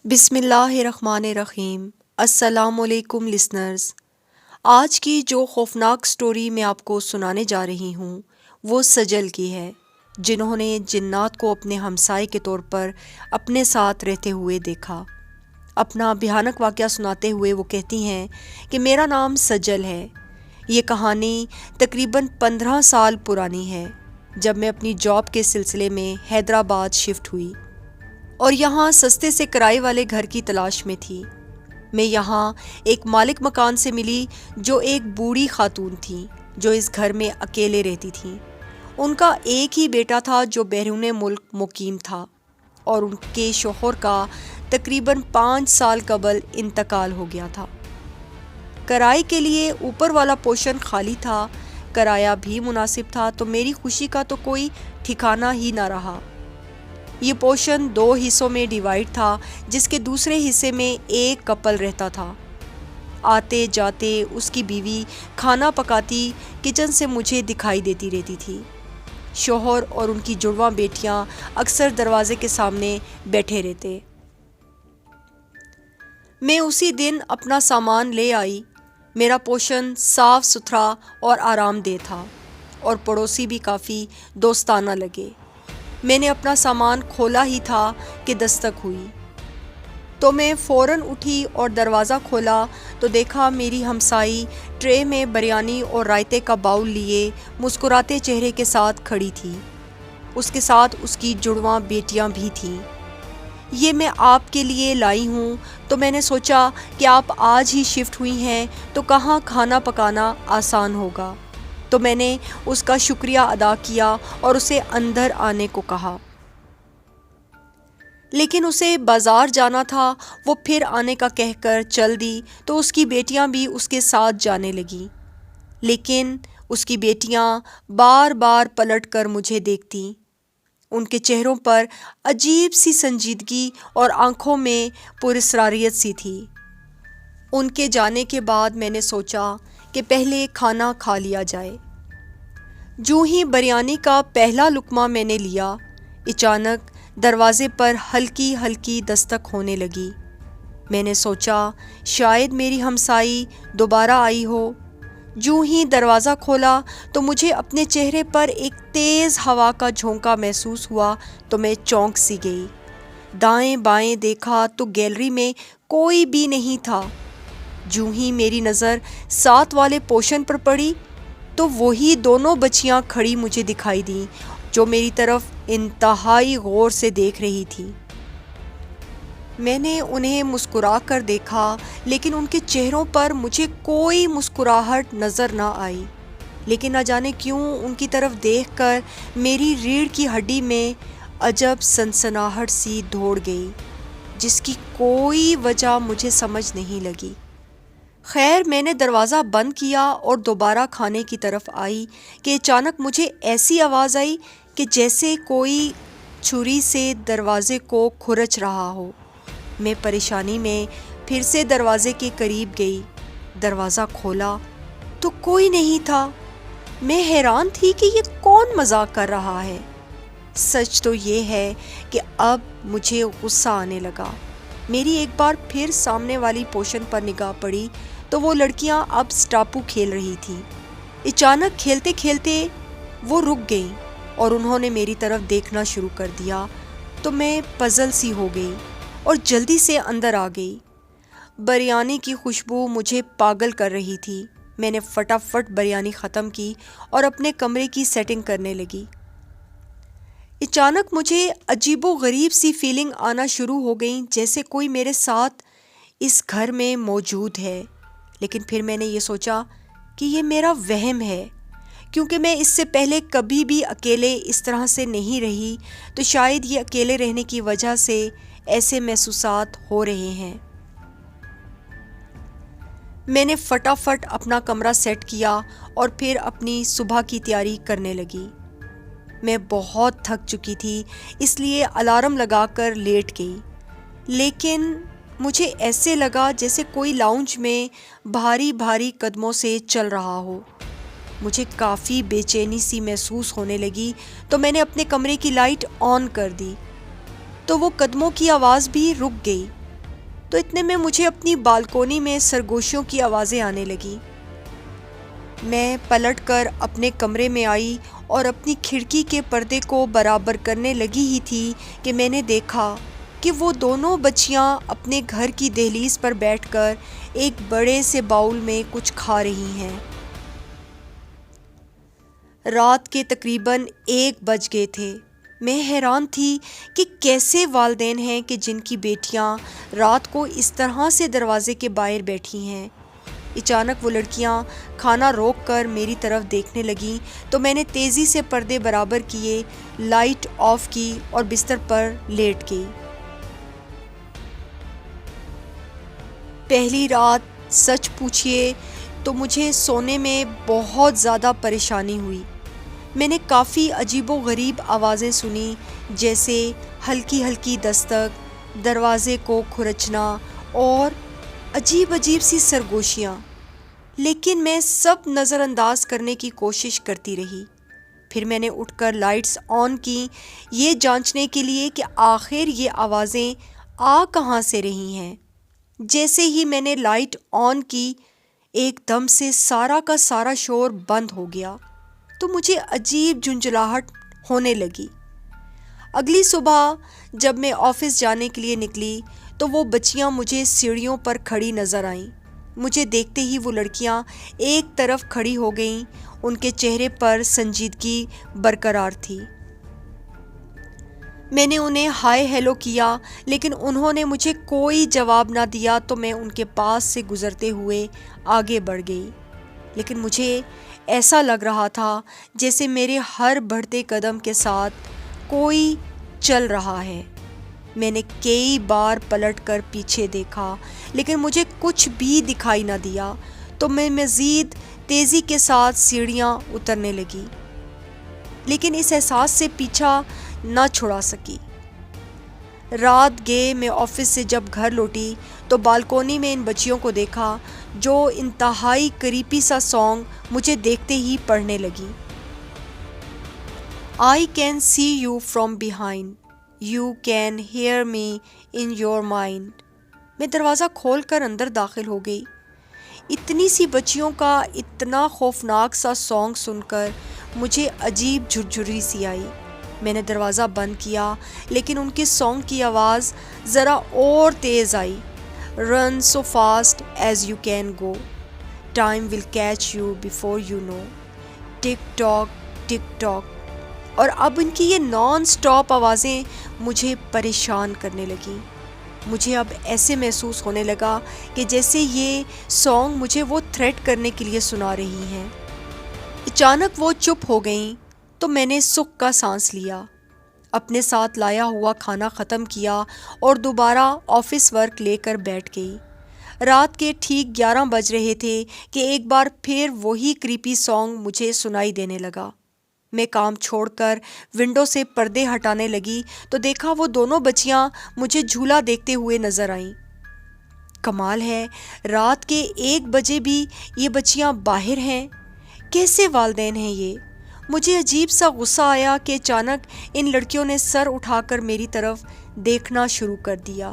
بسم اللہ الرحمن الرحیم۔ السلام علیکم لسنرز۔ آج کی جو خوفناک سٹوری میں آپ کو سنانے جا رہی ہوں وہ سجل کی ہے، جنہوں نے جنات کو اپنے ہمسائے کے طور پر اپنے ساتھ رہتے ہوئے دیکھا۔ اپنا بھیانک واقعہ سناتے ہوئے وہ کہتی ہیں کہ میرا نام سجل ہے۔ یہ کہانی تقریباً 15 سال پرانی ہے، جب میں اپنی جاب کے سلسلے میں حیدرآباد شفٹ ہوئی اور یہاں سستے سے کرائے والے گھر کی تلاش میں تھی۔ میں یہاں ایک مالک مکان سے ملی جو ایک بوڑھی خاتون تھی جو اس گھر میں اکیلے رہتی تھیں۔ ان کا ایک ہی بیٹا تھا جو بیرون ملک مقیم تھا اور ان کے شوہر کا تقریباً 5 سال قبل انتقال ہو گیا تھا۔ کرائے کے لیے اوپر والا پورشن خالی تھا، کرایہ بھی مناسب تھا، تو میری خوشی کا تو کوئی ٹھکانہ ہی نہ رہا۔ یہ پورشن 2 حصوں میں ڈیوائیڈ تھا، جس کے دوسرے حصے میں ایک کپل رہتا تھا۔ آتے جاتے اس کی بیوی کھانا پکاتی کچن سے مجھے دکھائی دیتی رہتی تھی۔ شوہر اور ان کی جڑواں بیٹیاں اکثر دروازے کے سامنے بیٹھے رہتے۔ میں اسی دن اپنا سامان لے آئی۔ میرا پورشن صاف ستھرا اور آرام دہ تھا اور پڑوسی بھی کافی دوستانہ لگے۔ میں نے اپنا سامان کھولا ہی تھا کہ دستک ہوئی، تو میں فوراً اٹھی اور دروازہ کھولا تو دیکھا میری ہمسائی ٹرے میں بریانی اور رائتے کا باؤل لیے مسکراتے چہرے کے ساتھ کھڑی تھی۔ اس کے ساتھ اس کی جڑواں بیٹیاں بھی تھیں۔ یہ میں آپ کے لیے لائی ہوں، تو میں نے سوچا کہ آپ آج ہی شفٹ ہوئی ہیں تو کہاں کھانا پکانا آسان ہوگا، تو میں نے اس کا شکریہ ادا کیا اور اسے اندر آنے کو کہا۔ لیکن اسے بازار جانا تھا، وہ پھر آنے کا کہہ کر چل دی، تو اس کی بیٹیاں بھی اس کے ساتھ جانے لگیں۔ لیکن اس کی بیٹیاں بار بار پلٹ کر مجھے دیکھتیں۔ ان کے چہروں پر عجیب سی سنجیدگی اور آنکھوں میں پراسراریت سی تھی۔ ان کے جانے کے بعد میں نے سوچا کہ پہلے کھانا کھا لیا جائے۔ جو ہی بریانی کا پہلا لقمہ میں نے لیا، اچانک دروازے پر ہلکی ہلکی دستک ہونے لگی۔ میں نے سوچا شاید میری ہمسائی دوبارہ آئی ہو۔ جو ہی دروازہ کھولا تو مجھے اپنے چہرے پر ایک تیز ہوا کا جھونکا محسوس ہوا، تو میں چونک سی گئی۔ دائیں بائیں دیکھا تو گیلری میں کوئی بھی نہیں تھا۔ جو ہی میری نظر ساتھ والے پورشن پر پڑی تو وہی دونوں بچیاں کھڑی مجھے دکھائی دیں جو میری طرف انتہائی غور سے دیکھ رہی تھی۔ میں نے انہیں مسکرا کر دیکھا، لیکن ان کے چہروں پر مجھے کوئی مسکراہٹ نظر نہ آئی۔ لیکن نہ جانے کیوں ان کی طرف دیکھ کر میری ریڑھ کی ہڈی میں عجب سنسناہٹ سی دوڑ گئی، جس کی کوئی وجہ مجھے سمجھ نہیں لگی۔ خیر، میں نے دروازہ بند کیا اور دوبارہ کھانے کی طرف آئی کہ اچانک مجھے ایسی آواز آئی کہ جیسے کوئی چھری سے دروازے کو کھرچ رہا ہو۔ میں پریشانی میں پھر سے دروازے کے قریب گئی۔ دروازہ کھولا تو کوئی نہیں تھا۔ میں حیران تھی کہ یہ کون مذاق کر رہا ہے۔ سچ تو یہ ہے کہ اب مجھے غصہ آنے لگا۔ میری ایک بار پھر سامنے والی پورشن پر نگاہ پڑی تو وہ لڑکیاں اب سٹاپو کھیل رہی تھیں۔ اچانک کھیلتے کھیلتے وہ رک گئیں اور انہوں نے میری طرف دیکھنا شروع کر دیا، تو میں پزل سی ہو گئی اور جلدی سے اندر آ گئی۔ بریانی کی خوشبو مجھے پاگل کر رہی تھی۔ میں نے فٹافٹ بریانی ختم کی اور اپنے کمرے کی سیٹنگ کرنے لگی۔ اچانک مجھے عجیب و غریب سی فیلنگ آنا شروع ہو گئی، جیسے کوئی میرے ساتھ اس گھر میں موجود ہے۔ لیکن پھر میں نے یہ سوچا کہ یہ میرا وہم ہے، کیونکہ میں اس سے پہلے کبھی بھی اکیلے اس طرح سے نہیں رہی، تو شاید یہ اکیلے رہنے کی وجہ سے ایسے محسوسات ہو رہے ہیں۔ میں نے فٹافٹ اپنا کمرہ سیٹ کیا اور پھر اپنی صبح کی تیاری کرنے لگی۔ میں بہت تھک چکی تھی، اس لیے الارم لگا کر لیٹ گئی۔ لیکن مجھے ایسے لگا جیسے کوئی لاؤنج میں بھاری بھاری قدموں سے چل رہا ہو۔ مجھے کافی بے چینی سی محسوس ہونے لگی، تو میں نے اپنے کمرے کی لائٹ آن کر دی، تو وہ قدموں کی آواز بھی رک گئی۔ تو اتنے میں مجھے اپنی بالکونی میں سرگوشیوں کی آوازیں آنے لگیں۔ میں پلٹ کر اپنے کمرے میں آئی اور اپنی کھڑکی کے پردے کو برابر کرنے لگی ہی تھی کہ میں نے دیکھا کہ وہ دونوں بچیاں اپنے گھر کی دہلیز پر بیٹھ کر ایک بڑے سے باؤل میں کچھ کھا رہی ہیں۔ رات کے تقریباً 1 بج گئے تھے۔ میں حیران تھی کہ کیسے والدین ہیں کہ جن کی بیٹیاں رات کو اس طرح سے دروازے کے باہر بیٹھی ہیں۔ اچانک وہ لڑکیاں کھانا روک کر میری طرف دیکھنے لگیں تو میں نے تیزی سے پردے برابر کیے، لائٹ آف کی اور بستر پر لیٹ گئی۔ پہلی رات سچ پوچھئے تو مجھے سونے میں بہت زیادہ پریشانی ہوئی۔ میں نے کافی عجیب و غریب آوازیں سنی، جیسے ہلکی ہلکی دستک، دروازے کو کھرچنا اور عجیب عجیب سی سرگوشیاں، لیکن میں سب نظر انداز کرنے کی کوشش کرتی رہی۔ پھر میں نے اٹھ کر لائٹس آن کی، یہ جانچنے کے لیے کہ آخر یہ آوازیں آ کہاں سے رہی ہیں۔ جیسے ہی میں نے لائٹ آن کی، ایک دم سے سارا کا سارا شور بند ہو گیا تو مجھے عجیب جھنجھلاہٹ ہونے لگی۔ اگلی صبح جب میں آفس جانے کے لیے نکلی تو وہ بچیاں مجھے سیڑھیوں پر کھڑی نظر آئیں۔ مجھے دیکھتے ہی وہ لڑکیاں ایک طرف کھڑی ہو گئیں، ان کے چہرے پر سنجیدگی برقرار تھی۔ میں نے انہیں ہائے ہیلو کیا، لیکن انہوں نے مجھے کوئی جواب نہ دیا تو میں ان کے پاس سے گزرتے ہوئے آگے بڑھ گئی، لیکن مجھے ایسا لگ رہا تھا جیسے میرے ہر بڑھتے قدم کے ساتھ کوئی چل رہا ہے۔ میں نے کئی بار پلٹ کر پیچھے دیکھا، لیکن مجھے کچھ بھی دکھائی نہ دیا تو میں مزید تیزی کے ساتھ سیڑھیاں اترنے لگی، لیکن اس احساس سے پیچھا نہ چھڑا سکی۔ رات گئے میں آفس سے جب گھر لوٹی تو بالکونی میں ان بچیوں کو دیکھا جو انتہائی کریپی سا سانگ مجھے دیکھتے ہی پڑھنے لگی۔ I can see you from behind, you can hear me in your mind۔ میں دروازہ کھول کر اندر داخل ہو گئی۔ اتنی سی بچیوں کا اتنا خوفناک سا سانگ سن کر مجھے عجیب جھرجھری سی آئی۔ میں نے دروازہ بند کیا، لیکن ان کے سانگ کی آواز ذرا اور تیز آئی۔ Run so fast as you can go, time will catch you before you know, TikTok. اور اب ان کی یہ نان سٹاپ آوازیں مجھے پریشان کرنے لگیں۔ مجھے اب ایسے محسوس ہونے لگا کہ جیسے یہ سانگ مجھے وہ تھریٹ کرنے کے لیے سنا رہی ہیں۔ اچانک وہ چپ ہو گئیں تو میں نے سکھ کا سانس لیا، اپنے ساتھ لایا ہوا کھانا ختم کیا اور دوبارہ آفس ورک لے کر بیٹھ گئی۔ رات کے ٹھیک 11 بج رہے تھے کہ ایک بار پھر وہی کریپی سانگ مجھے سنائی دینے لگا۔ میں کام چھوڑ کر ونڈو سے پردے ہٹانے لگی تو دیکھا وہ دونوں بچیاں مجھے جھولا دیکھتے ہوئے نظر آئیں۔ کمال ہے، رات کے 1 بجے بھی یہ بچیاں باہر ہیں۔ کیسے والدین ہیں یہ؟ مجھے عجیب سا غصہ آیا کہ اچانک ان لڑکیوں نے سر اٹھا کر میری طرف دیکھنا شروع کر دیا۔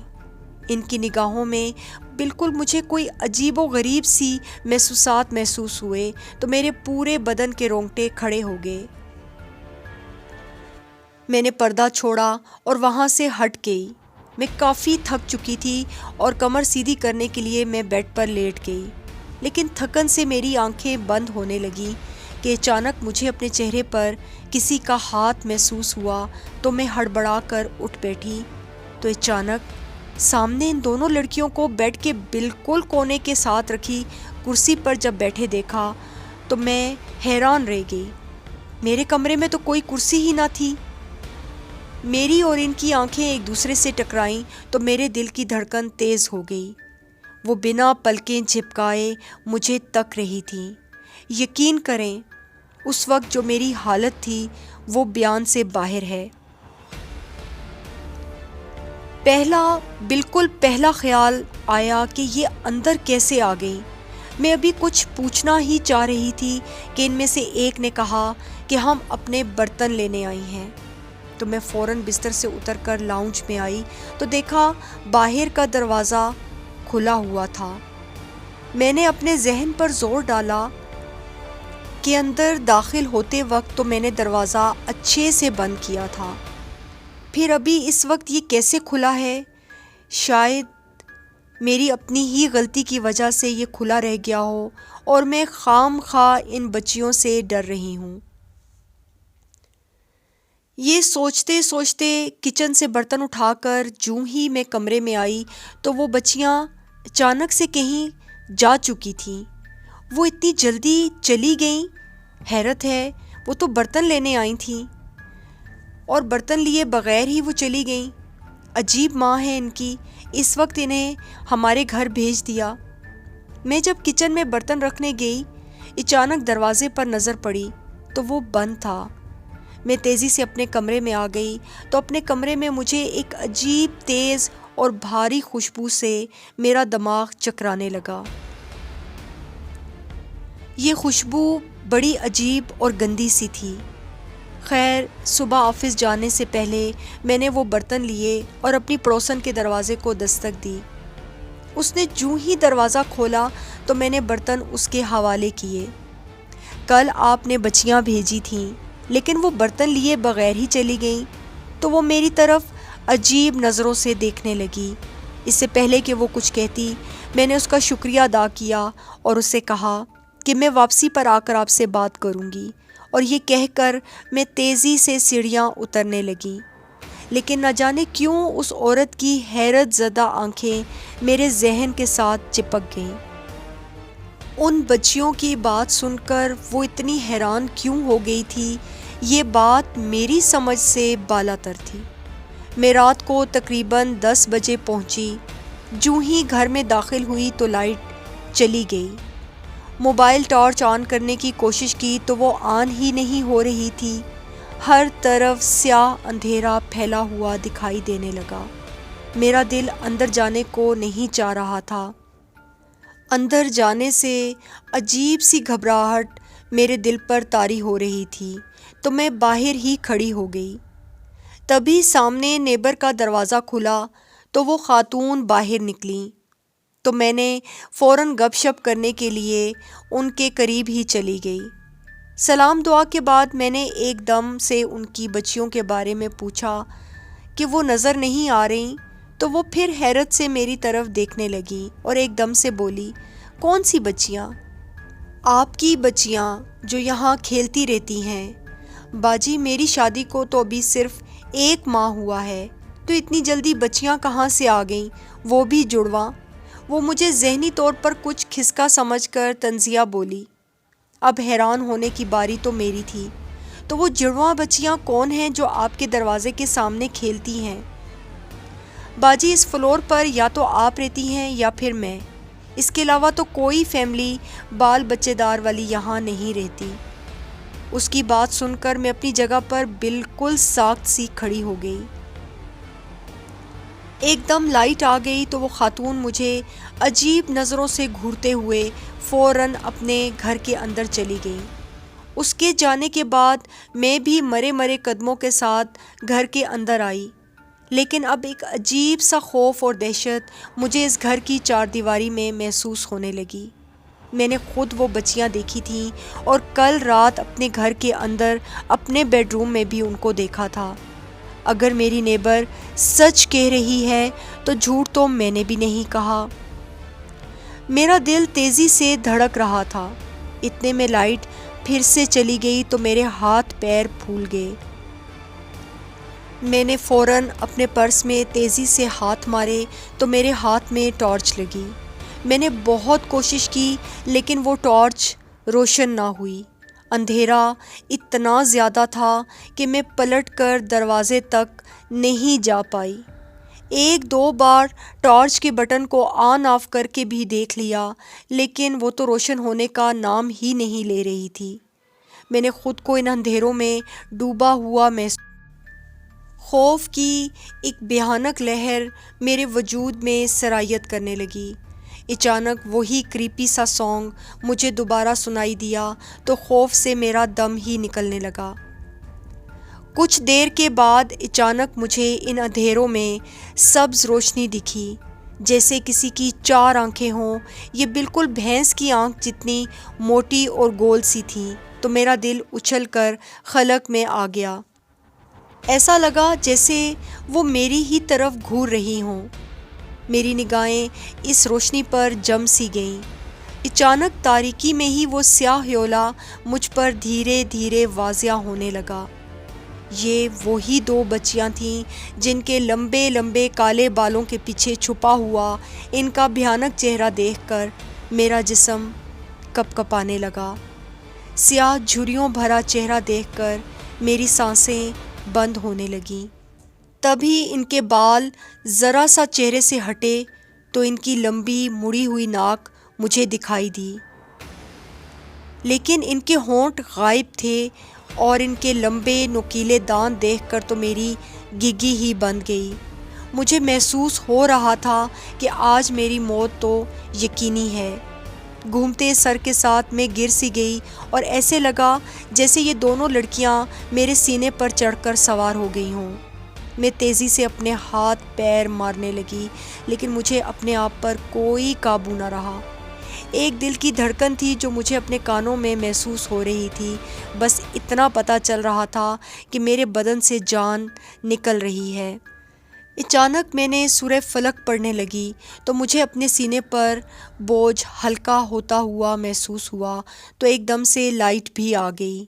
ان کی نگاہوں میں بالکل مجھے کوئی عجیب و غریب سی محسوسات محسوس ہوئے تو میرے پورے بدن کے رونگٹے کھڑے ہو گئے۔ میں نے پردہ چھوڑا اور وہاں سے ہٹ گئی۔ میں کافی تھک چکی تھی اور کمر سیدھی کرنے کے لیے میں بیڈ پر لیٹ گئی، لیکن تھکن سے میری آنکھیں بند ہونے لگیں کہ اچانک مجھے اپنے چہرے پر کسی کا ہاتھ محسوس ہوا تو میں ہڑبڑا کر اٹھ بیٹھی تو اچانک سامنے ان دونوں لڑکیوں کو بیڈ کے بالکل کونے کے ساتھ رکھی کرسی پر جب بیٹھے دیکھا تو میں حیران رہ گئی۔ میرے کمرے میں تو کوئی کرسی ہی نہ تھی۔ میری اور ان کی آنکھیں ایک دوسرے سے ٹکرائیں تو میرے دل کی دھڑکن تیز ہو گئی۔ وہ بنا پلکیں جھپکائے مجھے تک رہی تھیں۔ یقین کریں، اس وقت جو میری حالت تھی وہ بیان سے باہر ہے۔ بالکل پہلا خیال آیا کہ یہ اندر کیسے آ گئی۔ میں ابھی کچھ پوچھنا ہی چاہ رہی تھی کہ ان میں سے ایک نے کہا کہ ہم اپنے برتن لینے آئی ہیں، تو میں فوراً بستر سے اتر کر لاؤنج میں آئی تو دیکھا باہر کا دروازہ کھلا ہوا تھا۔ میں نے اپنے ذہن پر زور ڈالا کہ اندر داخل ہوتے وقت تو میں نے دروازہ اچھے سے بند کیا تھا، پھر ابھی اس وقت یہ کیسے کھلا ہے؟ شاید میری اپنی ہی غلطی کی وجہ سے یہ کھلا رہ گیا ہو اور میں خام خواہ ان بچیوں سے ڈر رہی ہوں۔ یہ سوچتے سوچتے کچن سے برتن اٹھا کر جوں ہی میں کمرے میں آئی تو وہ بچیاں اچانک سے کہیں جا چکی تھیں۔ وہ اتنی جلدی چلی گئیں، حیرت ہے، وہ تو برتن لینے آئی تھیں اور برتن لیے بغیر ہی وہ چلی گئیں۔ عجیب ماں ہے ان کی، اس وقت انہیں ہمارے گھر بھیج دیا۔ میں جب کچن میں برتن رکھنے گئی، اچانک دروازے پر نظر پڑی تو وہ بند تھا۔ میں تیزی سے اپنے کمرے میں آ گئی تو اپنے کمرے میں مجھے ایک عجیب تیز اور بھاری خوشبو سے میرا دماغ چکرانے لگا۔ یہ خوشبو بڑی عجیب اور گندی سی تھی۔ خیر، صبح آفس جانے سے پہلے میں نے وہ برتن لیے اور اپنی پڑوسن کے دروازے کو دستک دی۔ اس نے جوں ہی دروازہ کھولا تو میں نے برتن اس کے حوالے کیے۔ کل آپ نے بچیاں بھیجی تھیں لیکن وہ برتن لیے بغیر ہی چلی گئیں، تو وہ میری طرف عجیب نظروں سے دیکھنے لگی۔ اس سے پہلے کہ وہ کچھ کہتی، میں نے اس کا شکریہ ادا کیا اور اسے کہا کہ میں واپسی پر آ کر آپ سے بات کروں گی، اور یہ کہہ کر میں تیزی سے سیڑھیاں اترنے لگی۔ لیکن نہ جانے کیوں اس عورت کی حیرت زدہ آنکھیں میرے ذہن کے ساتھ چپک گئیں۔ ان بچیوں کی بات سن کر وہ اتنی حیران کیوں ہو گئی تھی، یہ بات میری سمجھ سے بالا تر تھی۔ میں رات کو تقریباً 10 بجے پہنچی۔ جوں ہی گھر میں داخل ہوئی تو لائٹ چلی گئی۔ موبائل ٹارچ آن کرنے کی کوشش کی تو وہ آن ہی نہیں ہو رہی تھی۔ ہر طرف سیاہ اندھیرا پھیلا ہوا دکھائی دینے لگا۔ میرا دل اندر جانے کو نہیں چاہ رہا تھا۔ اندر جانے سے عجیب سی گھبراہٹ میرے دل پر طاری ہو رہی تھی تو میں باہر ہی کھڑی ہو گئی۔ تبھی سامنے نیبر کا دروازہ کھلا تو وہ خاتون باہر نکلیں، تو میں نے فوراً گپ شپ کرنے کے لیے ان کے قریب ہی چلی گئی۔ سلام دعا کے بعد میں نے ایک دم سے ان کی بچیوں کے بارے میں پوچھا کہ وہ نظر نہیں آ رہیں، تو وہ پھر حیرت سے میری طرف دیکھنے لگی اور ایک دم سے بولی، کون سی بچیاں؟ آپ کی بچیاں جو یہاں کھیلتی رہتی ہیں۔ باجی، میری شادی کو تو ابھی صرف 1 ماہ ہوا ہے، تو اتنی جلدی بچیاں کہاں سے آ گئیں، وہ بھی جڑواں؟ وہ مجھے ذہنی طور پر کچھ کھسکا سمجھ کر طنزیہ بولی۔ اب حیران ہونے کی باری تو میری تھی، تو وہ جڑواں بچیاں کون ہیں جو آپ کے دروازے کے سامنے کھیلتی ہیں؟ باجی، اس فلور پر یا تو آپ رہتی ہیں یا پھر میں، اس کے علاوہ تو کوئی فیملی بال بچے دار والی یہاں نہیں رہتی۔ اس کی بات سن کر میں اپنی جگہ پر بالکل ساکت سی کھڑی ہو گئی۔ ایک دم لائٹ آ گئی تو وہ خاتون مجھے عجیب نظروں سے گھورتے ہوئے فوراً اپنے گھر کے اندر چلی گئی۔ اس کے جانے کے بعد میں بھی مرے مرے قدموں کے ساتھ گھر کے اندر آئی، لیکن اب ایک عجیب سا خوف اور دہشت مجھے اس گھر کی 4 دیواری میں محسوس ہونے لگی۔ میں نے خود وہ بچیاں دیکھی تھیں اور کل رات اپنے گھر کے اندر اپنے بیڈ روم میں بھی ان کو دیکھا تھا۔ اگر میری نیبر سچ کہہ رہی ہے تو جھوٹ تو میں نے بھی نہیں کہا۔ میرا دل تیزی سے دھڑک رہا تھا۔ اتنے میں لائٹ پھر سے چلی گئی تو میرے ہاتھ پیر پھول گئے۔ میں نے فوراً اپنے پرس میں تیزی سے ہاتھ مارے تو میرے ہاتھ میں ٹارچ لگی۔ میں نے بہت کوشش کی لیکن وہ ٹارچ روشن نہ ہوئی۔ اندھیرا اتنا زیادہ تھا کہ میں پلٹ کر دروازے تک نہیں جا پائی۔ 1-2 بار ٹارچ کے بٹن کو آن آف کر کے بھی دیکھ لیا، لیکن وہ تو روشن ہونے کا نام ہی نہیں لے رہی تھی۔ میں نے خود کو ان اندھیروں میں ڈوبا ہوا محسوس۔ خوف کی ایک بھیانک لہر میرے وجود میں سرایت کرنے لگی۔ اچانک وہی کریپی سا سانگ مجھے دوبارہ سنائی دیا تو خوف سے میرا دم ہی نکلنے لگا۔ کچھ دیر کے بعد اچانک مجھے ان اندھیروں میں سبز روشنی دکھی، جیسے کسی کی 4 آنکھیں ہوں۔ یہ بالکل بھینس کی آنکھ جتنی موٹی اور گول سی تھیں، تو میرا دل اچھل کر خلق میں آ گیا۔ ایسا لگا جیسے وہ میری ہی طرف گھور رہی ہوں۔ میری نگاہیں اس روشنی پر جم سی گئیں۔ اچانک تاریکی میں ہی وہ سیاہ ہیولا مجھ پر دھیرے دھیرے واضح ہونے لگا۔ یہ وہی 2 بچیاں تھیں جن کے لمبے لمبے کالے بالوں کے پیچھے چھپا ہوا ان کا بھیانک چہرہ دیکھ کر میرا جسم کپ کپانے لگا۔ سیاہ جھریوں بھرا چہرہ دیکھ کر میری سانسیں بند ہونے لگیں۔ تبھی ان کے بال ذرا سا چہرے سے ہٹے تو ان کی لمبی مڑی ہوئی ناک مجھے دکھائی دی، لیکن ان کے ہونٹ غائب تھے اور ان کے لمبے نوکیلے دانت دیکھ کر تو میری گگی ہی بند گئی۔ مجھے محسوس ہو رہا تھا کہ آج میری موت تو یقینی ہے۔ گھومتے سر کے ساتھ میں گر سی گئی اور ایسے لگا جیسے یہ دونوں لڑکیاں میرے سینے پر چڑھ کر سوار ہو گئی ہوں۔ میں تیزی سے اپنے ہاتھ پیر مارنے لگی، لیکن مجھے اپنے آپ پر کوئی قابو نہ رہا۔ ایک دل کی دھڑکن تھی جو مجھے اپنے کانوں میں محسوس ہو رہی تھی۔ بس اتنا پتہ چل رہا تھا کہ میرے بدن سے جان نکل رہی ہے۔ اچانک میں نے سورہ فلق پڑھنے لگی تو مجھے اپنے سینے پر بوجھ ہلکا ہوتا ہوا محسوس ہوا، تو ایک دم سے لائٹ بھی آ گئی۔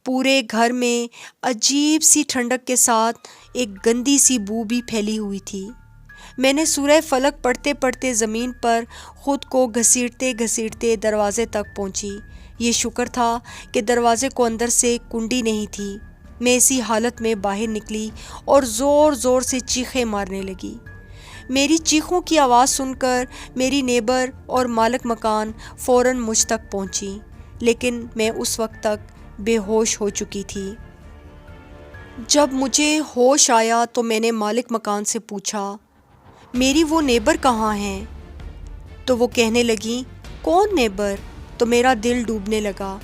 پورے گھر میں عجیب سی ٹھنڈک کے ساتھ ایک گندی سی بو بھی پھیلی ہوئی تھی۔ میں نے سورہ فلق پڑھتے پڑھتے زمین پر خود کو گھسیٹتے گھسیٹتے دروازے تک پہنچی۔ یہ شکر تھا کہ دروازے کو اندر سے کنڈی نہیں تھی۔ میں اسی حالت میں باہر نکلی اور زور زور سے چیخیں مارنے لگی۔ میری چیخوں کی آواز سن کر میری نیبر اور مالک مکان فوراً مجھ تک پہنچی، لیکن میں اس وقت تک بے ہوش ہو چکی تھی۔ جب مجھے ہوش آیا تو میں نے مالک مکان سے پوچھا، میری وہ نیبر کہاں ہیں؟ تو وہ کہنے لگیں، کون نیبر؟ تو میرا دل ڈوبنے لگا۔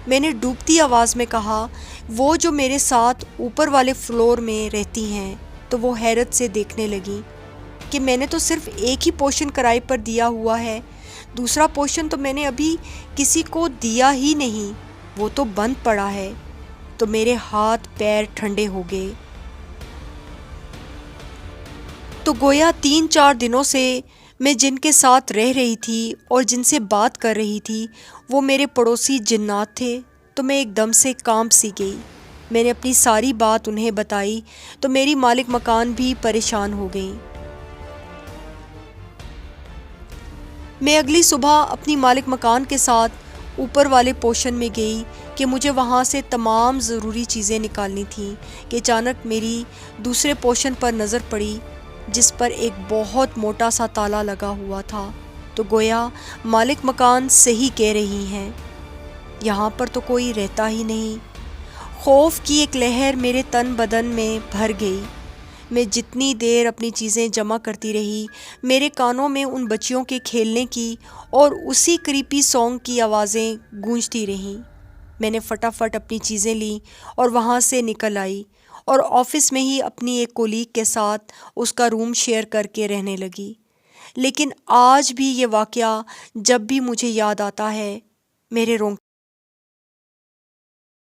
میں نے ڈوبتی آواز میں کہا، وہ جو میرے ساتھ اوپر والے فلور میں رہتی ہیں۔ تو وہ حیرت سے دیکھنے لگیں کہ میں نے تو صرف ایک ہی پورشن کرائے پر دیا ہوا ہے، دوسرا پورشن تو میں نے ابھی کسی کو دیا ہی نہیں، وہ تو بند پڑا ہے۔ تو میرے ہاتھ پیر ٹھنڈے ہو گئے۔ تو گویا 3-4 دنوں سے میں جن کے ساتھ رہ رہی تھی اور جن سے بات کر رہی تھی وہ میرے پڑوسی جنات تھے۔ تو میں ایک دم سے کانپ سی گئی۔ میں نے اپنی ساری بات انہیں بتائی تو میری مالک مکان بھی پریشان ہو گئیں۔ میں اگلی صبح اپنی مالک مکان کے ساتھ اوپر والے پورشن میں گئی کہ مجھے وہاں سے تمام ضروری چیزیں نکالنی تھیں کہ اچانک میری دوسرے پورشن پر نظر پڑی جس پر ایک بہت موٹا سا تالا لگا ہوا تھا۔ تو گویا مالک مکان صحیح کہہ رہی ہیں، یہاں پر تو کوئی رہتا ہی نہیں۔ خوف کی ایک لہر میرے تن بدن میں بھر گئی۔ میں جتنی دیر اپنی چیزیں جمع کرتی رہی، میرے کانوں میں ان بچیوں کے کھیلنے کی اور اسی کریپی سانگ کی آوازیں گونجتی رہیں۔ میں نے فٹافٹ اپنی چیزیں لیں اور وہاں سے نکل آئی اور آفس میں ہی اپنی ایک کولیگ کے ساتھ اس کا روم شیئر کر کے رہنے لگی۔ لیکن آج بھی یہ واقعہ جب بھی مجھے یاد آتا ہے، میرے رونگٹے